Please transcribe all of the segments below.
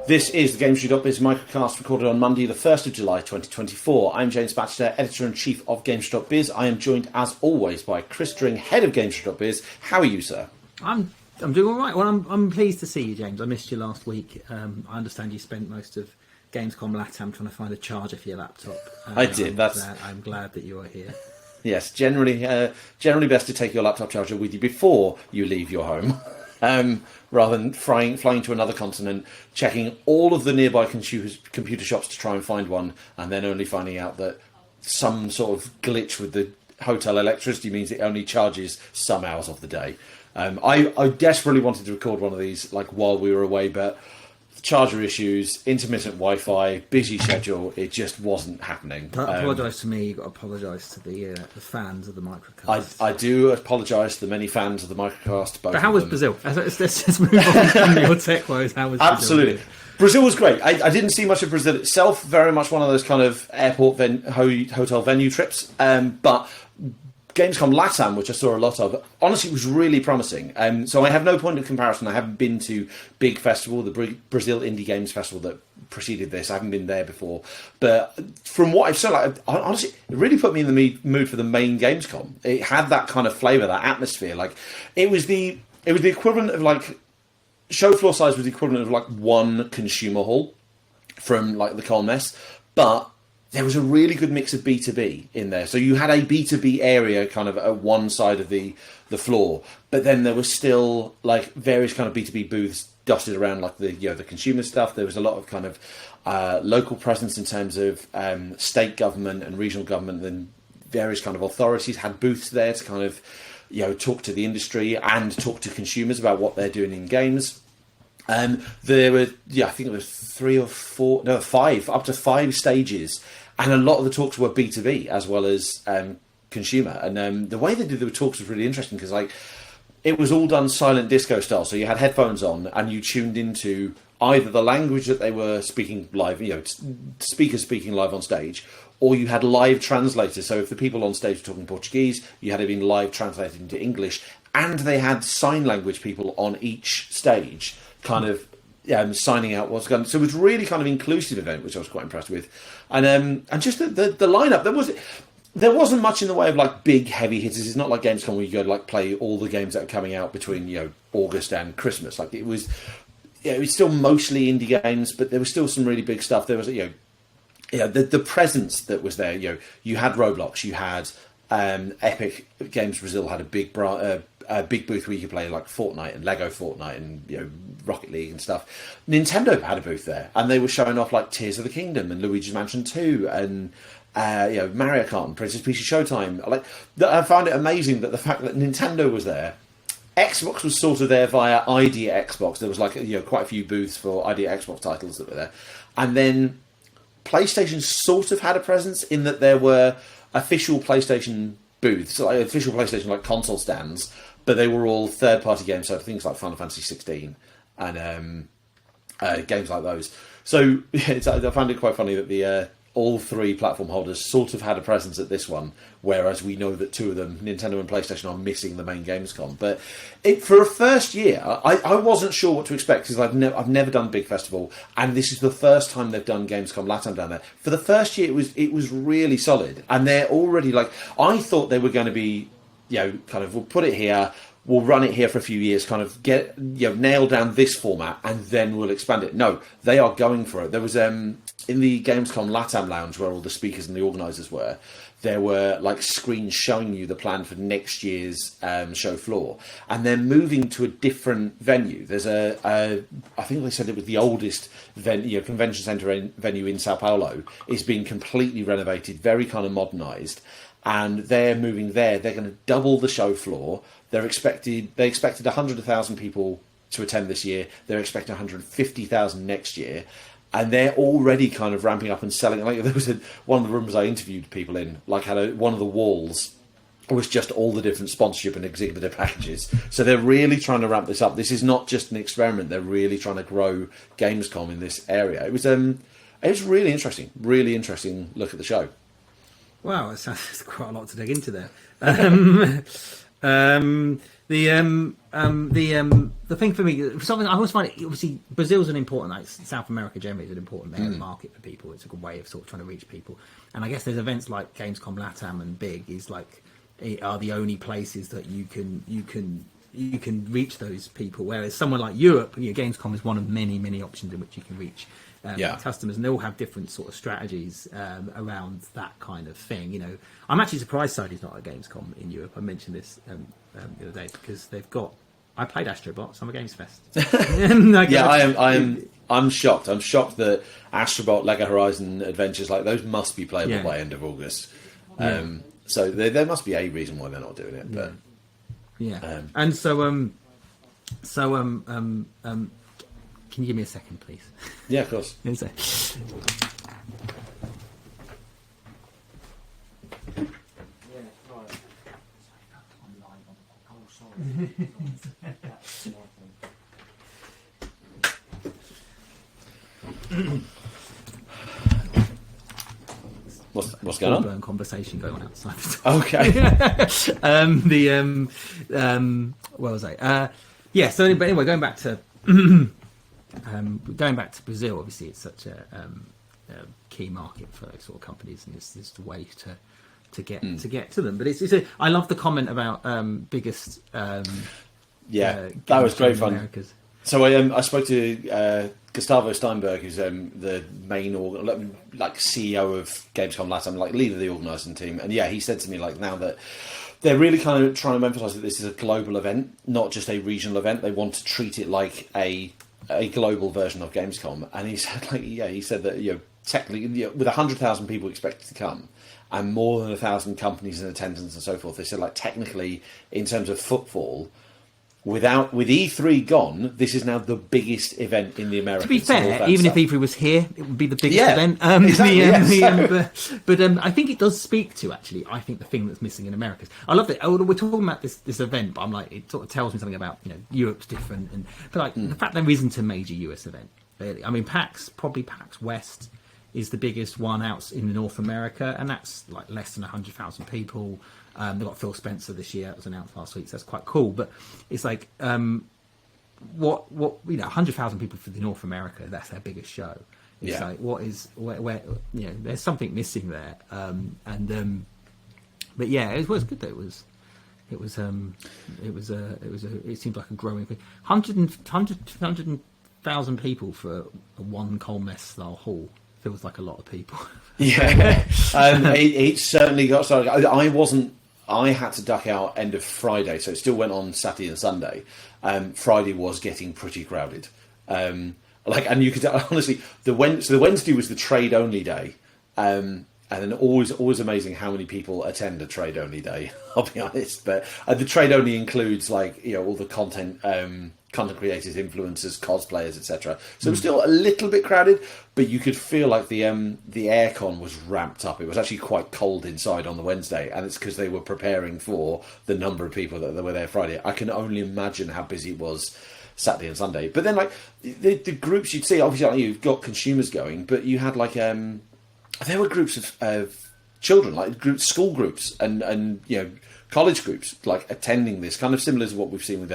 This is the Gamesindustry.biz Microcast recorded on Monday, the 1st of July 2024. I'm James Batchelor, Editor-in-Chief of Gamesindustry.biz. I am joined, as always, by Chris Dring, Head of Gamesindustry.biz. How are you, sir? I'm doing all right. Well, I'm pleased to see you, James. I missed you last week. I understand you spent most of Gamescom Latam trying to find a charger for your laptop. I did. I'm glad that you are here. Yes, generally best to take your laptop charger with you before you leave your home. Rather than flying to another continent, checking all of the nearby computer shops to try and find one, and then only finding out that some sort of glitch with the hotel electricity means it only charges some hours of the day. I desperately wanted to record one of these while we were away, but charger issues, intermittent Wi-Fi, busy schedule, it just wasn't happening. Apologise to me, you've got to apologise to the fans of the Microcast. I do apologise to the many fans of the Microcast. But how was Brazil? Let's move on from your tech woes. How was Absolutely. Brazil was great. I didn't see much of Brazil itself, very much one of those kind of airport hotel venue trips, but Gamescom Latam, which I saw a lot of, honestly, it was really promising. So I have no point of comparison. I haven't been to Big Festival, the Brazil Indie Games Festival that preceded this. I haven't been there before. But from what I've seen, honestly, it really put me in the mood for the main Gamescom. It had that kind of flavour, that atmosphere. It was the equivalent of show floor size was the equivalent of one consumer hall from the Colmess, but there was a really good mix of B2B in there. So you had a B2B area kind of at one side of the floor, but then there was still various kind of B2B booths dotted around the consumer stuff. There was a lot of kind of local presence in terms of state government and regional government, and various kind of authorities had booths there to kind of talk to the industry and talk to consumers about what they're doing in games. There were, I think it was 5, up to 5 stages, and a lot of the talks were B2B as well as consumer. And the way they did the talks was really interesting because it was all done silent disco style. So you had headphones on and you tuned into either the language that they were speaking live, speakers speaking live on stage, or you had live translators. So if the people on stage were talking Portuguese, you had it being live translated into English, and they had sign language people on each stage kind of signing out what's going on. So it was really kind of inclusive event, which I was quite impressed with. And just the lineup, there wasn't much in the way of big heavy hitters. It's not like Gamescom where you go to play all the games that are coming out between August and Christmas. It was still mostly indie games, but there was still some really big stuff. There was the presence that was there. You had Roblox, you had Epic Games Brazil had a big booth where you could play Fortnite and Lego Fortnite and Rocket League and stuff. Nintendo had a booth there, and they were showing off Tears of the Kingdom and Luigi's Mansion 2 and Mario Kart and Princess Peach's Showtime. I found it amazing that the fact that Nintendo was there. Xbox was sort of there via Idea Xbox. There was quite a few booths for Idea Xbox titles that were there, and then PlayStation sort of had a presence in that there were official PlayStation booths, official PlayStation console stands, but they were all third-party games, so things like Final Fantasy 16 and games like those. So I found it quite funny that all 3 platform holders sort of had a presence at this one, whereas we know that 2 of them, Nintendo and PlayStation, are missing the main Gamescom. But for a first year, I wasn't sure what to expect because I've never done Big Festival, and this is the first time they've done Gamescom Latam down there. For the first year, it was really solid, and they're already I thought they were going to be, kind of, we'll put it here, we'll run it here for a few years, kind of get nail down this format, and then we'll expand it. No, they are going for it. There was in the Gamescom Latam lounge where all the speakers and the organisers were, there were screens showing you the plan for next year's show floor, and they're moving to a different venue. There's I think they said it was the oldest convention centre venue in Sao Paulo. Is being completely renovated, very kind of modernised, and they're moving there. They're going to double the show floor. They expected 100,000 people to attend this year. They're expecting 150,000 next year. And they're already kind of ramping up and selling. There was one of the rooms I interviewed people in, had one of the walls was just all the different sponsorship and exhibitor packages. So they're really trying to ramp this up. This is not just an experiment. They're really trying to grow Gamescom in this area. It was really interesting look at the show. Wow, that sounds quite a lot to dig into there. The thing for me, something I always find, obviously Brazil's an important, like South America generally is an important area of the market for people. It's a good way of sort of trying to reach people, and I guess there's events like Gamescom Latam and Big is like are the only places that you can reach those people. Whereas somewhere like Europe, Gamescom is one of many options in which you can reach customers, and they all have different sort of strategies around that kind of thing. I'm actually surprised Sony's not at Gamescom in Europe. I mentioned this the other day because they've got. I played Astrobot Summer Games Fest. I'm shocked. I'm shocked that Astrobot, Lego Horizon Adventures, like those, must be playable by end of August. So there must be a reason why they're not doing it. But and so can you give me a second, please? Yeah, of course. What's going on? Conversation going on outside. Okay. Where was I? So anyway, going back to Brazil. Obviously, it's such a key market for those sort of companies, and it's the way to get to them. But I love the comment about biggest. That was great fun. Americas. So I spoke to Gustavo Steinberg, who's the main CEO of Gamescom Latam, like leader of the organising team, and he said to me now that they're really kind of trying to emphasise that this is a global event, not just a regional event. They want to treat it like a global version of Gamescom, and he said that technically with 100,000 people expected to come and more than 1,000 companies in attendance and so forth, they said technically in terms of footfall. With E3 gone, this is now the biggest event in the Americas. To be fair, even if E3 was here, it would be the biggest event. But I think it does speak to, actually, I think the thing that's missing in Americas. I love that. We're talking about this event, but I'm it sort of tells me something about, Europe's different. But the fact there isn't a major US event, really. I mean, PAX West is the biggest one out in North America, and that's less than 100,000 people. They've got Phil Spencer this year. That was announced last week, so that's quite cool. But it's 100,000 people for the North America. That's their biggest show. It's where there's something missing there. But it was good. It seemed like a growing thing. 100,000 people for a one Colmess style hall feels like a lot of people. It certainly got started. I had to duck out end of Friday, so it still went on Saturday and Sunday. Friday was getting pretty crowded. And you could honestly, the Wednesday was the trade only day, and then always amazing how many people attend a trade only day. I'll be honest, but the trade only includes all the content creators, influencers, cosplayers, etc. So it was still a little bit crowded, but you could feel like the aircon was ramped up. It was actually quite cold inside on the Wednesday, and it's because they were preparing for the number of people that were there Friday. I can only imagine how busy it was Saturday and Sunday. But then the groups you'd see, obviously you've got consumers going, but you had there were groups of children, school groups and college groups attending this, kind of similar to what we've seen with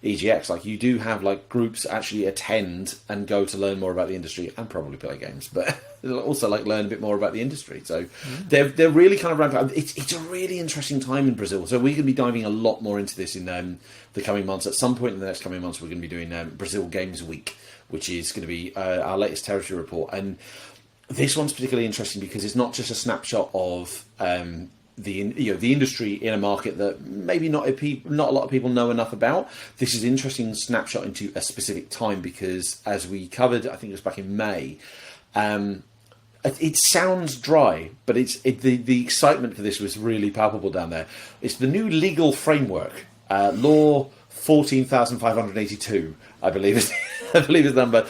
EGX. You do have groups actually attend and go to learn more about the industry and probably play games, but also learn a bit more about the industry. So they're really kind of ramping up. It's a really interesting time in Brazil. So we're going to be diving a lot more into this in the coming months. At some point in the next coming months, we're going to be doing Brazil Games Week, which is going to be our latest territory report. And this one's particularly interesting because it's not just a snapshot of the industry in a market that maybe not a lot of people know enough about. This is an interesting snapshot into a specific time because, as we covered, I think it was back in May. It sounds dry, but the excitement for this was really palpable down there. It's the new legal framework, Law 14,582, I believe is the number.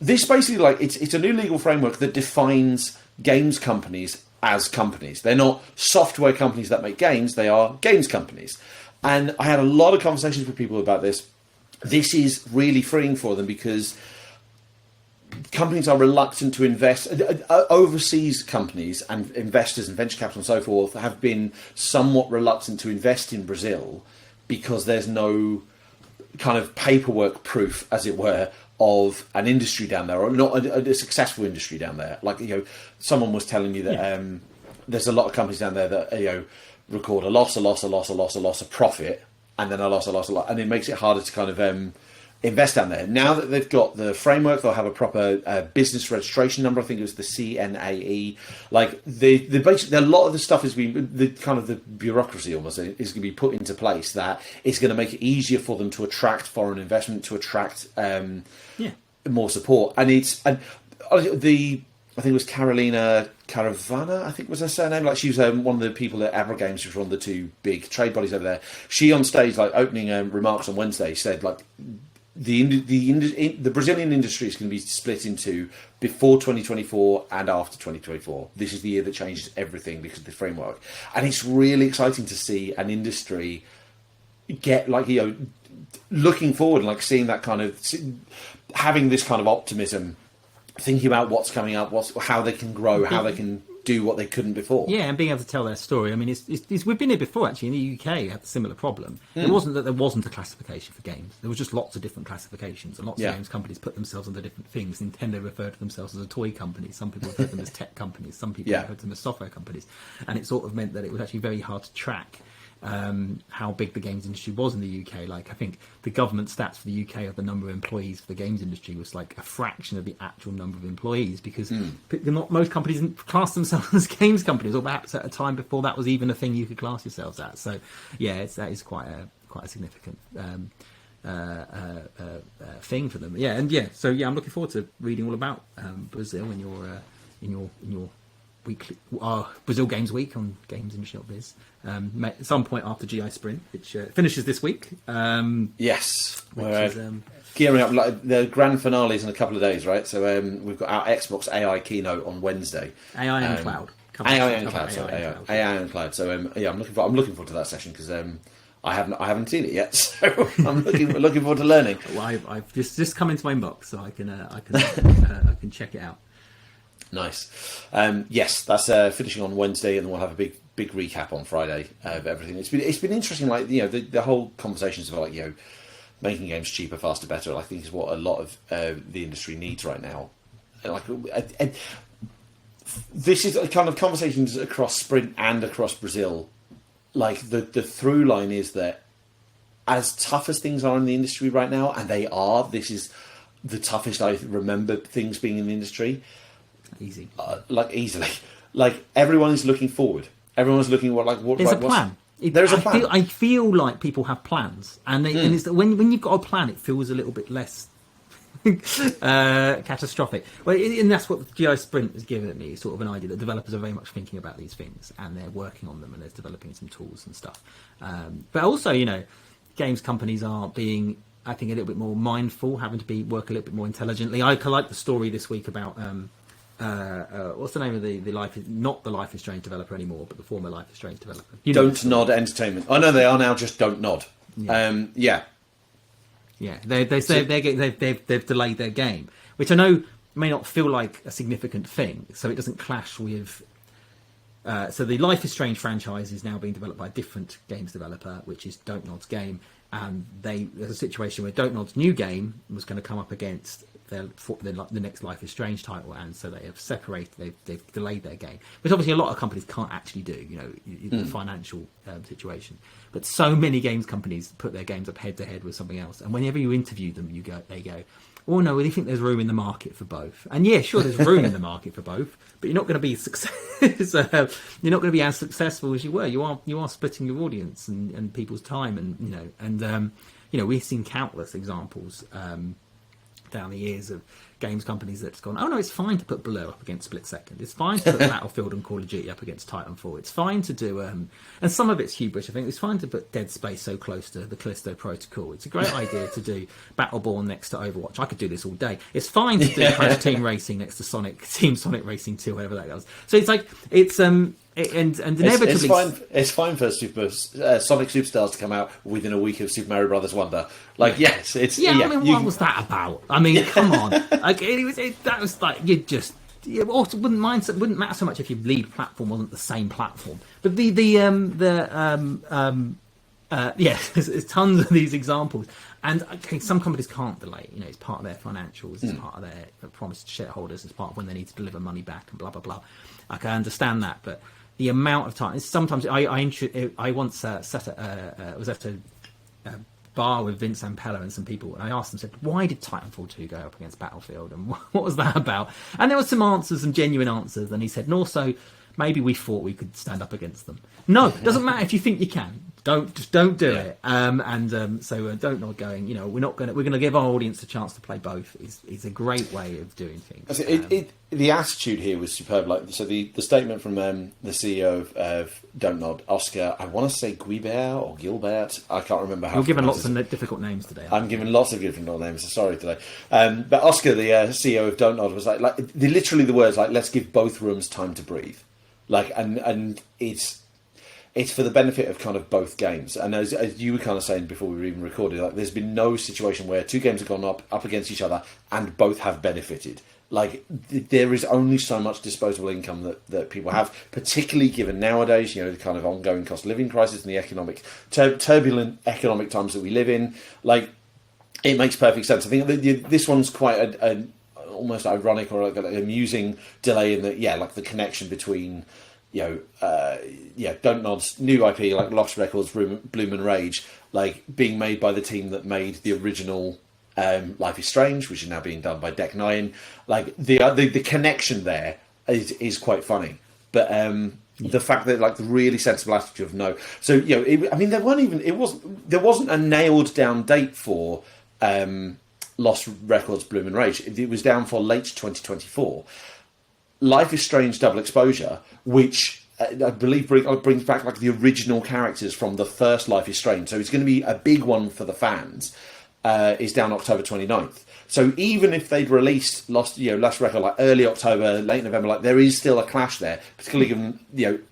This basically it's a new legal framework that defines games companies as companies. They're not software companies that make games, they are games companies. And I had a lot of conversations with people about this. This is really freeing for them because companies are reluctant to invest. Overseas companies and investors and venture capital and so forth have been somewhat reluctant to invest in Brazil because there's no kind of paperwork proof, as it were, of an industry down there, or not a successful industry down there. Like, someone was telling me that there's a lot of companies down there that record a loss, a profit, and then a loss, and it makes it harder to kind of invest down there. Now that they've got the framework, they'll have a proper business registration number. I think it was the CNAE. Like, the basically, a lot of the stuff is being, the kind of the bureaucracy almost is going to be put into place that it's going to make it easier for them to attract foreign investment, to attract more support. And I think it was Carolina Caravana, I think was her surname. Like, she was one of the people at Abra Games, who's one of the two big trade bodies over there. She, on stage, like, opening remarks on Wednesday, said, like, the Brazilian industry is going to be split into before 2024 and after 2024. This is the year that changes everything because of the framework, and it's really exciting to see an industry get, like, looking forward and, like, seeing that kind of, having this kind of optimism, thinking about what's coming up, how they can grow, how they can do what they couldn't before. Yeah, and being able to tell their story. I mean, we've been here before, actually. In the UK, had a similar problem. It wasn't that there wasn't a classification for games. There was just lots of different classifications, and lots of games companies put themselves under different things. Nintendo referred to themselves as a toy company. Some people referred to them as tech companies. Some people referred to them as software companies. And it sort of meant that it was actually very hard to track how big the games industry was in the UK. Like, I think the government stats for the UK of the number of employees for the games industry was like a fraction of the actual number of employees, because not most companies didn't class themselves as games companies, or perhaps at a time before that was even a thing you could class yourselves as. So yeah, that is quite a significant thing for them. So I'm looking forward to reading all about Brazil in your weekly Brazil Games Week on GamesIndustry.biz. At some point after GI Sprint, which finishes this week. Yes, we're gearing up. Like, the grand finale is in a couple of days, right? So we've got our Xbox AI keynote on Wednesday. AI and cloud. AI and cloud. So I'm looking forward to that session, because I haven't seen it yet, so I'm looking forward to learning. Well, I've just come into my inbox, so I can check it out. Nice. Yes, that's finishing on Wednesday, and then we'll have a big recap on Friday of everything. It's been interesting, like, the whole conversations about, like, making games cheaper, faster, better, I think is what a lot of the industry needs right now. Like, and this is kind of conversations across Sprint and across Brazil. Like, the through line is that, as tough as things are in the industry right now, and they are, this is the toughest I remember things being in the industry. Easily. Like, everyone is looking forward. Everyone's looking what. There's a plan. There's a plan. I feel like people have plans, and it's, when you've got a plan, it feels a little bit less catastrophic. Well, and that's what the GI Sprint has given me, sort of an idea that developers are very much thinking about these things, and they're working on them, and they're developing some tools and stuff. But also, games companies are being, I think, a little bit more mindful, having to work a little bit more intelligently. I like the story this week about. What's the name of the not the Life is Strange developer anymore, but the former Life is Strange developer? Don't Nod Entertainment. I know they are now just Don't Nod. Yeah. They've delayed their game, which I know may not feel like a significant thing, so it doesn't clash with. So the Life is Strange franchise is now being developed by a different games developer, which is Don't Nod's game, and there's a situation where Don't Nod's new game was going to come up against the next Life is Strange title, and so they have separated. They've delayed their game, which obviously a lot of companies can't actually do. The financial situation, but so many games companies put their games up head to head with something else, and whenever you interview them, they go, "Oh no, we think there's room in the market for both." And yeah, sure, there's room in the market for both, but you're not going to be you're not going to be as successful as you were. You are splitting your audience and people's time, and we've seen countless examples. Down the years of games companies that's gone, oh no, it's fine to put Blur up against Split Second. It's fine to put Battlefield and Call of Duty up against Titanfall. It's fine to do, and some of it's hubris, I think. It's fine to put Dead Space so close to the Callisto Protocol. It's a great idea to do Battleborn next to Overwatch. I could do this all day. It's fine to do Crash Team Racing next to Team Sonic Racing 2, whatever that goes. So it's like, and inevitably, it's fine for Sonic Superstars to come out within a week of Super Mario Brothers Wonder. Like, yes, it's what was that about? I mean, come on, like that was like it also wouldn't matter so much if your lead platform wasn't the same platform, but there's tons of these examples. And okay, some companies can't delay. You know, it's part of their financials, it's part of their promise to shareholders, it's part of when they need to deliver money back and blah, blah, blah. Like, I understand that, but the amount of time, sometimes I once was at a bar with Vince Ampella and some people, and I asked them, said, why did Titanfall 2 go up against Battlefield, and what was that about? And there were some answers, some genuine answers, and he said, and also, maybe we thought we could stand up against them. No, it doesn't matter if you think you can. Don't do it. So don't not going. You know, we're going to give our audience a chance to play both. It's a great way of doing things. The attitude here was superb. Like, so the statement from the CEO of Don't Nod, Oscar, I want to say Guibert or Gilbert. I can't remember how. You're given lots of difficult names today. I'm given lots of different names. Sorry today. But Oscar, the CEO of Don't Nod, was like literally the words like, let's give both rooms time to breathe. Like, and it's for the benefit of kind of both games. And as you were kind of saying before we were even recorded, like, there's been no situation where two games have gone up against each other and both have benefited. Like, there is only so much disposable income that people have, particularly given nowadays, you know, the kind of ongoing cost of living crisis and the economic turbulent economic times that we live in. Like, it makes perfect sense. I think this one's quite an almost ironic or like an amusing delay in that, like the connection between, Don't Nod's new IP, like Lost Records, Bloom and Rage, like being made by the team that made the original Life is Strange, which is now being done by Deck Nine. Like the connection there is quite funny, but the fact that like the really sensible attitude of no. So there wasn't a nailed down date for Lost Records, Bloom and Rage. It was down for late 2024. Life is Strange Double Exposure, which I believe brings back like the original characters from the first Life is Strange. So it's going to be a big one for the fans. Is down October 29th. So even if they'd released Lost Record like early October, late November, like there is still a clash there. Particularly given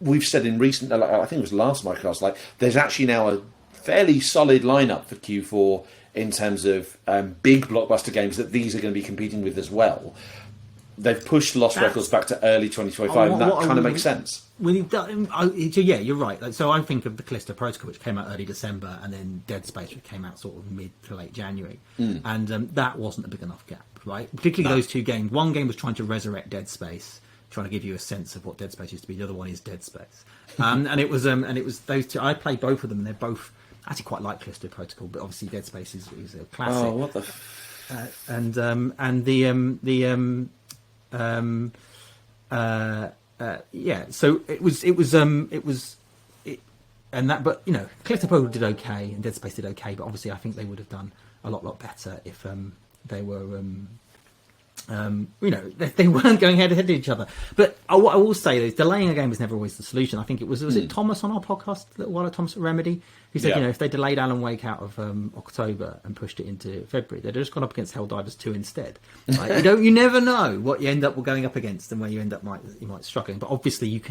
we've said in recent, I think it was last Microcast, like there's actually now a fairly solid lineup for Q4 in terms of big blockbuster games that these are going to be competing with as well. They've pushed Lost Records back to early 2025, and that kind of makes sense. You're right. Like, so I think of the Callisto Protocol, which came out early December, and then Dead Space, which came out sort of mid to late January. And that wasn't a big enough gap, right? Particularly those two games. One game was trying to resurrect Dead Space, trying to give you a sense of what Dead Space used to be. The other one is Dead Space. And it was those two. I played both of them, and they're both actually quite like Callisto Protocol, but obviously Dead Space is a classic. Oh, what the? So but Callisto Protocol did okay and Dead Space did okay, but obviously I think they would have done a lot better if they were they weren't going head to head to each other. But what I will say is delaying a game is never always the solution. I think it was it Thomas on our podcast a little while ago, Thomas at Remedy, who said if they delayed Alan Wake out of October and pushed it into February, they'd have just gone up against Helldivers 2 instead. Right? You never know what you end up going up against and where you end up you might struggling. But obviously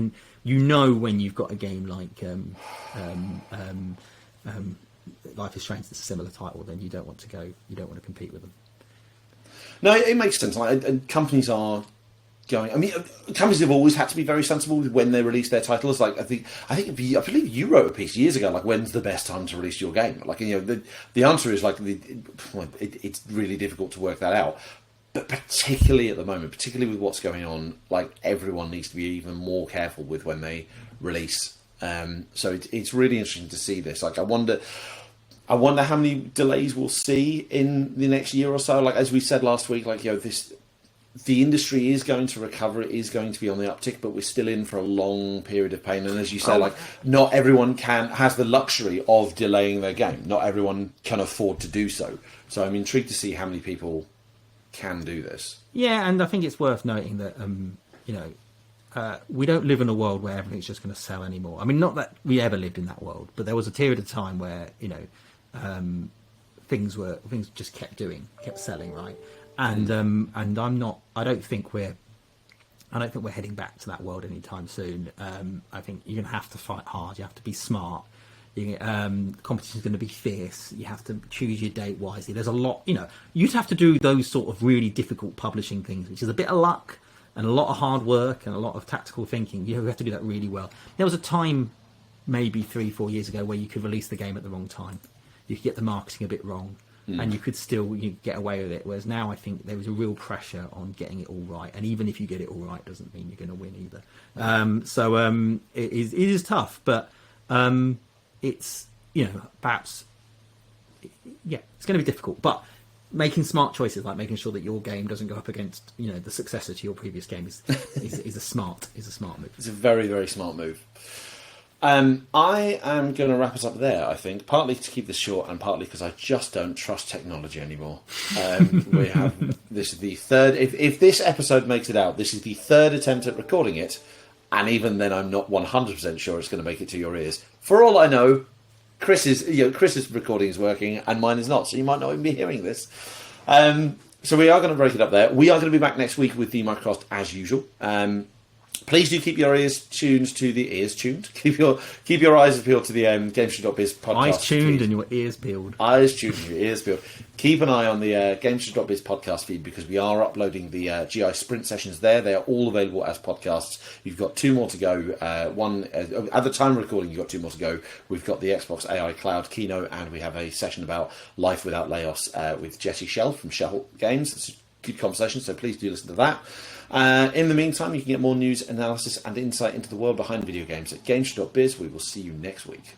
when you've got a game like Life is Strange that's a similar title, then you don't want to compete with them. No, it makes sense. And companies are going. I mean, companies have always had to be very sensible with when they release their titles. Like I believe you wrote a piece years ago. Like, when's the best time to release your game? Like, the answer is like it's really difficult to work that out. But particularly at the moment, particularly with what's going on, like everyone needs to be even more careful with when they release. So it's really interesting to see this. Like, I wonder how many delays we'll see in the next year or so. Like, as we said last week, like, the industry is going to recover. It is going to be on the uptick, but we're still in for a long period of pain. And as you said, not everyone has the luxury of delaying their game. Not everyone can afford to do so. So I'm intrigued to see how many people can do this. Yeah, and I think it's worth noting that, we don't live in a world where everything's just going to sell anymore. I mean, not that we ever lived in that world, but there was a period of time where, things just kept selling, right? And I don't think we're heading back to that world anytime soon. I think you're going to have to fight hard. You have to be smart. Competition's going to be fierce. You have to choose your date wisely. There's a lot, you'd have to do those sort of really difficult publishing things, which is a bit of luck and a lot of hard work and a lot of tactical thinking. You have to do that really well. There was a time maybe 3-4 years ago where you could release the game at the wrong time. You could get the marketing a bit wrong. And you could still get away with it. Whereas now I think there is a real pressure on getting it all right. And even if you get it all right, doesn't mean you're going to win either. So it is tough. But it's, perhaps, it's going to be difficult. But making smart choices, like making sure that your game doesn't go up against, the successor to your previous game is a smart move. It's a very, very smart move. I am going to wrap us up there, I think, partly to keep this short and partly because I just don't trust technology anymore. This is the third, if this episode makes it out, this is the third attempt at recording it, and even then I'm not 100% sure it's going to make it to your ears. For all I know, Chris's recording is working and mine is not, so you might not even be hearing this. So we are going to break it up there. We are going to be back next week with the Microcast as usual. Please do keep your ears tuned to the ears tuned. Keep your eyes peeled to the GamesIndustry.biz podcast. Eyes tuned and your ears peeled. Eyes tuned and your ears peeled. Keep an eye on the GamesIndustry.biz podcast feed because we are uploading the GI Sprint sessions there. They are all available as podcasts. You've got 2 more to go. One at the time of recording, you've got 2 more to go. We've got the Xbox AI Cloud keynote, and we have a session about life without layoffs with Jesse Shell from Shell Games. It's a good conversation, so please do listen to that. In the meantime, you can get more news, analysis, and insight into the world behind video games at GamesIndustry.biz. We will see you next week.